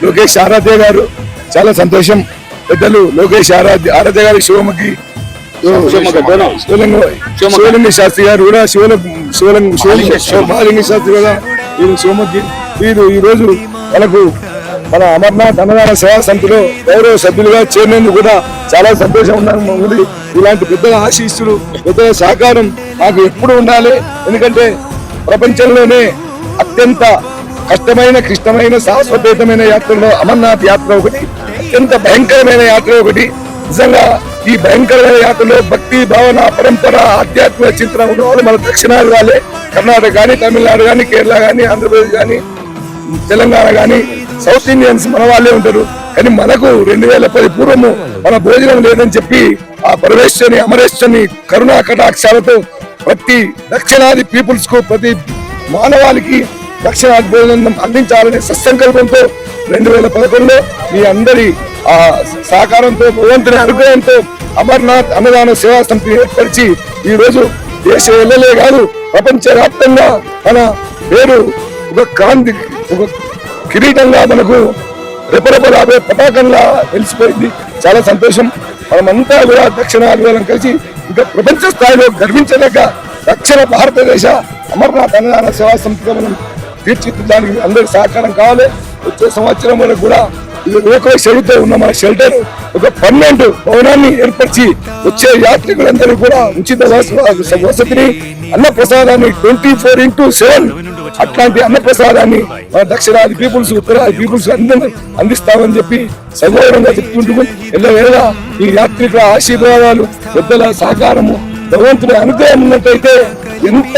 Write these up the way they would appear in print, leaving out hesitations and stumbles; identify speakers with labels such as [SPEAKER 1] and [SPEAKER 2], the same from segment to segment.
[SPEAKER 1] లోకేష్ ఆరాధ్య గారు చాలా సంతోషం. పెద్దలు లోకేష్ ఆరాధ్య గారి శివమకి శివలింగ శాస్త్రి గారు కూడా మహాలింగ శాస్త్రి కూడా శివమకి వీరు ఈ రోజు మనకు మన అమర్నాథ్ అన్నదాన సేవా సమితిలో గౌరవ సభ్యులుగా చేరినందుకు కూడా చాలా సంతోషం ఉంది. ఇలాంటి పెద్దల ఆశీస్సులు పెద్దల సహకారం నాకు ఎప్పుడు ఉండాలి. ఎందుకంటే ప్రపంచంలోనే అత్యంత కష్టమైన క్లిష్టమైన శాశ్వతమైన యాత్రలో అమర్నాథ్ యాత్ర ఒకటి, అత్యంత భయంకరమైన యాత్ర ఒకటి. నిజంగా ఈ భయంకరమైన యాత్రలో భక్తి భావన పరంపర ఆధ్యాత్మిక చింతన ఉన్న మన దక్షిణాది వాళ్ళే. కర్ణాటక కానీ, తమిళనాడు కానీ, కేరళ కానీ, ఆంధ్రప్రదేశ్ కానీ, తెలంగాణ కానీ, సౌత్ ఇండియన్స్ మన వాళ్ళే ఉంటారు. కానీ మనకు 2010 పూర్వము మన భోజనం లేదని చెప్పి ఆ పరమేశ్వరుని అమరేశ్వరుని కరుణా కటాక్షాలతో ప్రతి దక్షిణాది పీపుల్స్ కు, ప్రతి మానవాళికి దక్షిణాది భోజనం అందించాలనే సత్సంకల్పంతో 2011లో మీ అందరి ఆ సహకారంతో, భగవంతుని అనుగ్రహంతో అమర్నాథ్ అన్నదాన సేవా సమితి ఏర్పరిచి ఈ రోజు దేశ ఎల్లలే కాదు ప్రపంచ వ్యాప్తంగా మన పేరు ఒక క్రాంతి, ఒక కిరీటంగా మనకు రెపరెపలాగే పతాకంగా తెలిసిపోయింది. చాలా సంతోషం. మనమంతా కూడా దక్షిణాదివారం కలిసి ఇంకా ప్రపంచ స్థాయిలో గర్వించలేక దక్షిణ భారతదేశ అమర్నాథ్ అన్నదాన సేవా సమితిగా మనం తీర్చిదిద్దడానికి అందరి సహకారం కావాలి. వచ్చే సంవత్సరం వరకు కూడా లోకల్ షెల్తో ఉన్న మన షెల్టర్ ఒక పర్మనెంట్ భవనాన్ని ఏర్పరిచి వచ్చే యాత్రికులందరూ కూడా ఉచిత వసతిని, అన్న ప్రసాదాన్ని 24/7 అట్లాంటి అన్న ప్రసాదాన్ని మన దక్షిణాది పీపుల్స్, ఉత్తరాది పీపుల్స్ అందిస్తామని చెప్పి సగౌరవంగా చెప్పుకుంటూ ఎల్లవేళ ఈ యాత్రికుల ఆశీర్వాదాలు, పెద్దల సహకారము, భగవంతుడి అనుగ్రహం ఉన్నట్టయితే ఎంత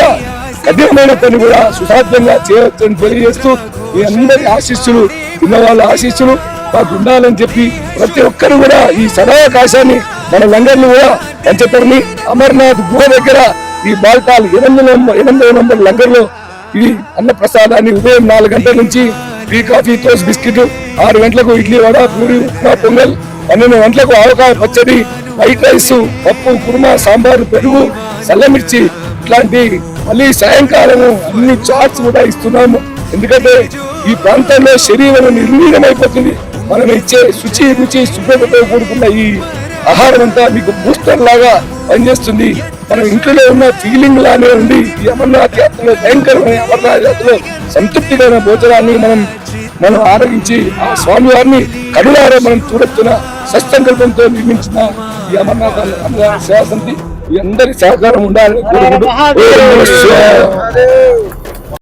[SPEAKER 1] కఠినమైన పని కూడా సుసాధ్యంగా చేయవచ్చని తెలియజేస్తూ ఈ అందరి ఆశీస్సులు, ఉన్న వాళ్ళ ఆశీస్సులు మాకు ఉండాలని చెప్పి ప్రతి ఒక్కరు కూడా ఈ సదావకాశాన్ని మన లంగర్లు కూడా పంచతరిని అమర్నాథ్ గుహ దగ్గర ఈ బాల్టాల్ 8వ నంబర్ లంగర్లో ఈ అన్న ప్రసాదాన్ని ఉదయం 4 గంటల నుంచి టీ, కాఫీ, టోస్ట్, బిస్కెట్, 6 గంటలకు ఇడ్లీ, వడ, పూరి, ఉప్మా, పొంగల్, 12 గంటలకు ఆవకాయ పచ్చడి, వైట్ రైస్, పప్పు, కుర్మా, సాంబారు, పెరుగు, సల్లమిర్చి ఇట్లాంటి మళ్ళీ సాయంకాలము అన్ని చాట్స్ కూడా ఇస్తున్నాము. ఎందుకంటే ఈ ప్రాంతంలో శరీరం నిర్వీర్యమైపోతుంది. మనం ఇచ్చే శుచి, రుచి, శుభ్రతతో కూడుకున్న ఈ ఆహారం అంతా మీకు బూస్టర్ లాగా పనిచేస్తుంది. మనం ఇంట్లో ఉన్న ఫీలింగ్ లానే ఉండి ఈ అమర్నాథ్ యాత్రలో, భయంకరమైన అమర్నాథ్ యాత్రలో సంతృప్తికరమైన భోజనాన్ని మనం ఆరగించి ఆ స్వామి వారిని కడులారా మనం చూడొచ్చిన సత్సంకల్పంతో నిర్మించిన ఈ అమర్నాథ్ అన్నదాన సేవా సమితి ఈ అందరి సహకారం ఉండాలని కోరుకుంటూ